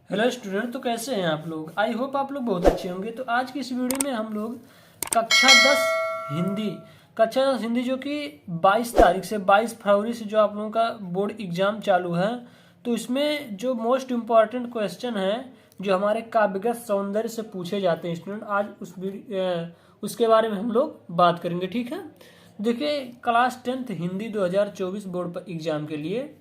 Hello student, तो कैसे हैं आप लोग। आई होप आप लोग बहुत अच्छे होंगे। तो आज की इस वीडियो में हम लोग कक्षा 10 हिंदी कक्षा 10 हिंदी जो कि 22 तारीख से 22 फरवरी से जो आप लोगों का बोर्ड एग्जाम चालू है, तो इसमें जो मोस्ट इम्पॉर्टेंट क्वेश्चन है जो हमारे काव्यगत सौंदर्य से पूछे जाते हैं स्टूडेंट, आज उसके बारे में हम लोग बात करेंगे। ठीक है, देखिए क्लास 10th हिंदी 2024 बोर्ड पर एग्जाम के लिए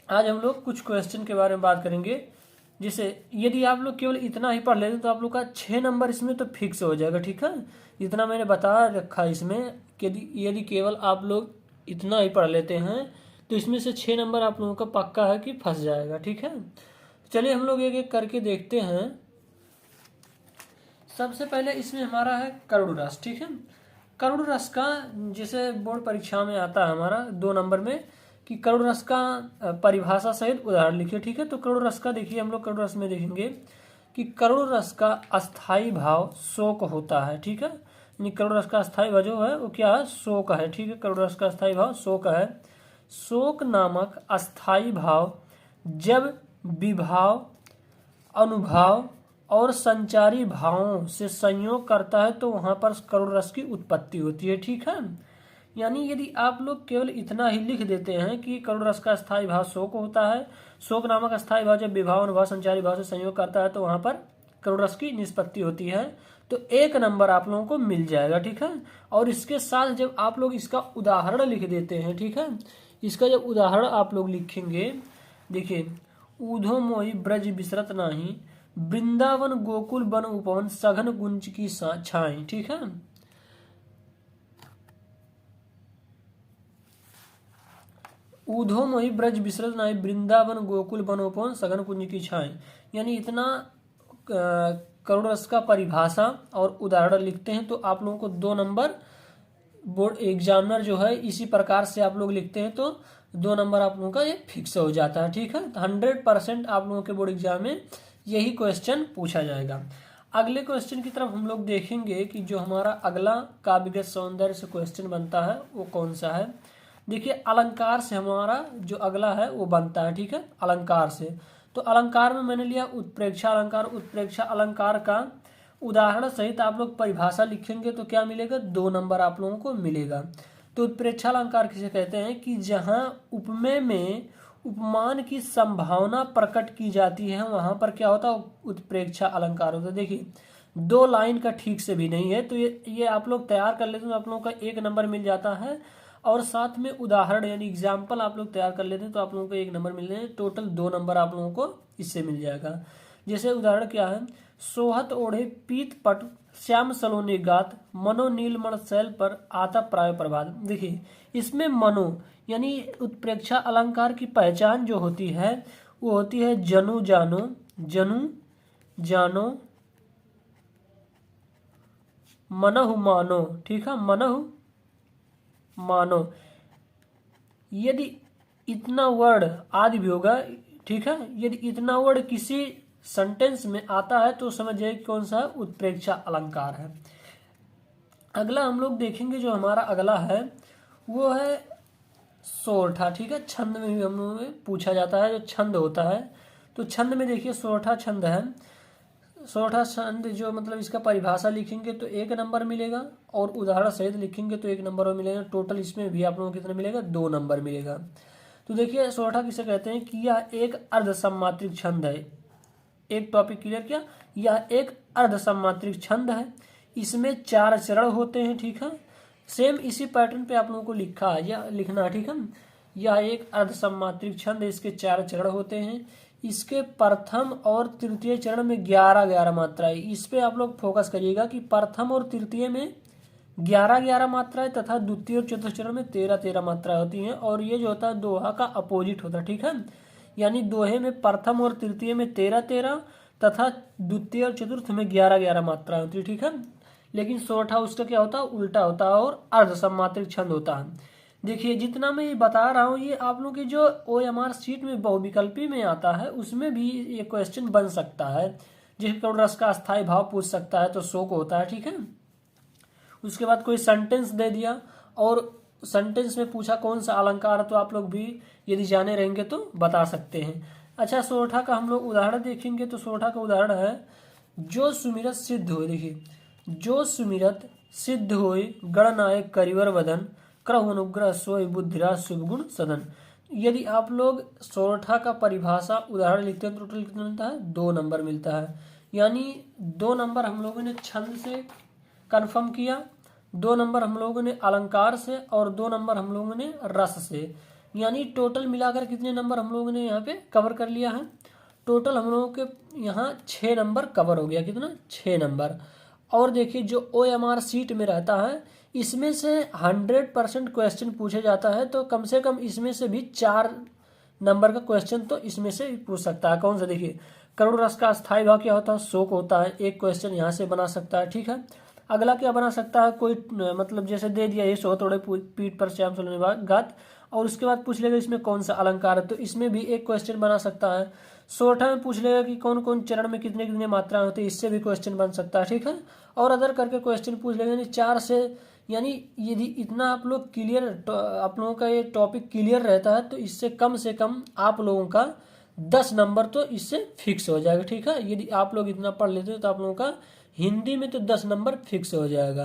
आज हम लोग कुछ क्वेश्चन के बारे में बात करेंगे। जैसे यदि आप लोग केवल इतना ही पढ़ लेते तो आप लोग का 6 नंबर इसमें तो फिक्स हो जाएगा। ठीक है, इतना मैंने बता रखा इसमें कि यदि केवल आप लोग इतना ही पढ़ लेते हैं तो इसमें से 6 नंबर आप लोगों का पक्का है कि फंस जाएगा। ठीक है, चलिए हम लोग एक एक करके देखते हैं। सबसे पहले इसमें हमारा है करुण रस। ठीक है, करुण रस का जैसे बोर्ड परीक्षा में आता है हमारा 2 नंबर में कि करुण रस का परिभाषा सहित उदाहरण लिखिए। ठीक है, तो करुण रस का देखिए हम लोग करुण रस में देखेंगे कि करुण रस का अस्थाई भाव शोक होता है। ठीक है, यानी करुण रस का अस्थाई भाव जो है वो क्या है, शोक है। ठीक है, करुण रस का अस्थाई भाव शोक है। शोक नामक अस्थाई भाव जब विभाव, अनुभाव और संचारी भावों से संयोग करता है तो वहां पर करुण रस की उत्पत्ति होती है। ठीक है, यानी यदि आप लोग केवल इतना ही लिख देते हैं कि करुण रस का स्थायी भाव शोक होता है, शोक नामक स्थायी भाव जब विभाव, अनुभाव, संचारी भाव से संयोग करता है तो वहां पर करुण रस की निष्पत्ति होती है, तो 1 नंबर आप लोगों को मिल जाएगा। ठीक है, और इसके साथ जब आप लोग इसका उदाहरण लिख देते हैं, ठीक है, इसका जब उदाहरण आप लोग लिखेंगे, देखिए ऊधो मोहि ब्रज बिसरत नाही, वृंदावन गोकुल बन उपवन, सघन गुंज की छाई। ठीक है, ऊधो मोहि ब्रज बिसरत नाही, वृंदावन गोकुल बन उपवन, सघन कुंज की छाई। यानी इतना करुण रस का परिभाषा और उदाहरण लिखते हैं तो आप लोगों को 2 नंबर बोर्ड एग्जामिनर जो है इसी प्रकार से आप लोग लिखते हैं तो 2 नंबर आप लोगों का ये फिक्स हो जाता है। ठीक है, 100% आप लोगों के बोर्ड एग्जाम में यही क्वेश्चन पूछा जाएगा। अगले क्वेश्चन की तरफ हम लोग देखेंगे कि जो हमारा अगला काव्यगत सौंदर्य से क्वेश्चन बनता है वो कौन सा है। देखिए अलंकार से हमारा जो अगला है वो बनता है। ठीक है, अलंकार से, तो अलंकार में मैंने लिया उत्प्रेक्षा अलंकार। उत्प्रेक्षा अलंकार का उदाहरण सहित आप लोग परिभाषा लिखेंगे तो क्या मिलेगा, 2 नंबर आप लोगों को मिलेगा। तो उत्प्रेक्षा अलंकार किसे कहते हैं कि जहां उपमेय में उपमान की संभावना प्रकट की जाती है वहां पर क्या होता है, उत्प्रेक्षा अलंकार होता है। देखिए 2 लाइन का ठीक से भी नहीं है तो ये आप लोग तैयार कर लेते हैं तो आप लोगों का 1 नंबर मिल जाता है, और साथ में उदाहरण यानी एग्जाम्पल आप लोग तैयार कर लेते हैं तो आप लोगों को 1 नंबर मिल जाए, टोटल 2 नंबर आप लोगों को इससे मिल जाएगा। जैसे उदाहरण क्या है, सोहत ओढ़े पीत पट, श्याम सलोनी गात, मनो नीलमण शैल पर आता प्राय प्रभात। देखिए इसमें मनो यानी उत्प्रेक्षा अलंकार की पहचान जो होती है वो होती है जनु जानो, जनु जानो, मनहु मानो। ठीक है, मनहु मानो। यदि इतना वर्ड आदि भी होगा, ठीक है, यदि इतना वर्ड किसी सेंटेंस में आता है तो समझिए कौन सा उत्प्रेक्षा अलंकार है। अगला हम लोग देखेंगे जो हमारा अगला है वो है सोरठा। ठीक है, छंद में भी हम लोगों में पूछा जाता है, जो छंद होता है तो छंद में देखिए सोरठा छंद है। सोरठा छंद जो मतलब इसका परिभाषा लिखेंगे तो 1 नंबर मिलेगा, और उदाहरण सहित लिखेंगे तो 1 नंबर और मिलेगा। टोटल इसमें भी आप लोगों को कितना मिलेगा, 2 नंबर मिलेगा। तो देखिए सोरठा किसे कहते हैं कि यह एक अर्ध सम्मात्रिक छंद है। एक टॉपिक क्लियर किया, यह एक अर्ध सम्मात्रिक छंद है, इसमें 4 चरण होते हैं। ठीक है, सेम इसी पैटर्न पे आप लोगों को लिखा है या लिखना है। ठीक है, यह एक अर्ध सम्मात्रिक छंद है, इसके 4 चरण होते हैं, इसके प्रथम और तृतीय चरण में 11-11 मात्राएं। इस पे आप लोग फोकस करिएगा कि प्रथम और तृतीय में 11-11 मात्राएं तथा द्वितीय और चतुर्थ चरण में 13-13 मात्राएं होती हैं, और ये जो होता है दोहा का अपोजिट होता है। ठीक है, यानी दोहे में प्रथम और तृतीय में 13-13 तथा द्वितीय और चतुर्थ में 11-11 मात्राएं होती है। ठीक है, लेकिन सोरठा उसका क्या होता है, उल्टा होता है और अर्ध सम्मात्रिक छंद होता है। देखिए जितना मैं ये बता रहा हूँ ये आप लोग की जो OMR सीट में बहुविकल्पी में आता है उसमें भी ये क्वेश्चन बन सकता है। जैसे करुण रस का अस्थायी भाव पूछ सकता है तो शोक होता है। ठीक है, उसके बाद कोई सेंटेंस दे दिया और सेंटेंस में पूछा कौन सा अलंकार है तो आप लोग भी यदि जाने रहेंगे तो बता सकते हैं। अच्छा, सोरठा का हम लोग उदाहरण देखेंगे तो सोरठा का उदाहरण है जो सुमिरत सिद्ध होए। देखिए, जो सुमिरत सिद्ध होए गणनायक करिवर वदन करहु अनुग्रह सोय बुद्धिराज शुभ गुण सदन। यदि आप लोग सोरठा का परिभाषा उदाहरण लिखते हैं तो टोटल कितना मिलता है? 2 नंबर मिलता है। यानी 2 नंबर हम लोगों ने छंद से कंफर्म किया, 2 नंबर हम लोगों ने अलंकार से और 2 नंबर हम लोगों ने रस से। यानी टोटल मिलाकर कितने नंबर हम लोगों ने यहाँ पे कवर कर लिया है? टोटल हम लोगों के यहाँ 6 नंबर कवर हो गया। कितना? 6 नंबर। और देखिए, जो OMR सीट में रहता है इसमें से 100% क्वेश्चन पूछे जाता है, तो कम से कम इसमें से भी 4 नंबर का क्वेश्चन तो इसमें से पूछ सकता है। कौन सा? देखिए, करुण रस का स्थायी भाव क्या होता है? शोक होता है। एक क्वेश्चन यहाँ से बना सकता है। ठीक है, अगला क्या बना सकता है? कोई मतलब जैसे दे दिया ये सो थोड़े पीठ पर श्याम सुनने गात, और उसके बाद पूछ लेगा इसमें कौन सा अलंकार है, तो इसमें भी एक क्वेश्चन बना सकता है। सोरठा में पूछ लेगा कि कौन कौन चरण में कितने कितने मात्राएं होती है, इससे भी क्वेश्चन बन सकता है। ठीक है, और अदर करके क्वेश्चन पूछ लेगा। यानी 4 से, यानी यदि इतना आप लोग क्लियर, आप लोगों का ये टॉपिक क्लियर रहता है तो इससे कम आप लोगों का 10 नंबर तो इससे फिक्स हो जाएगा। ठीक है, यदि आप लोग इतना पढ़ लेते हो तो आप लोगों का हिंदी में तो 10 नंबर फिक्स हो जाएगा।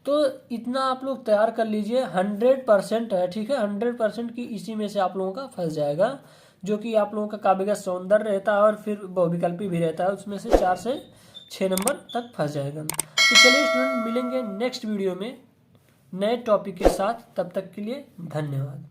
तो इतना आप लोग तैयार कर लीजिए, 100% है। ठीक है, 100% की इसी में से आप लोगों का फंस जाएगा, जो कि आप लोगों का काव्य का सौंदर्य रहता है और फिर बहुविकल्पी भी रहता है, उसमें से 4 से 6 नंबर तक फंस जाएगा। तो चलिए स्टूडेंट, मिलेंगे नेक्स्ट वीडियो में नए टॉपिक के साथ। तब तक के लिए धन्यवाद।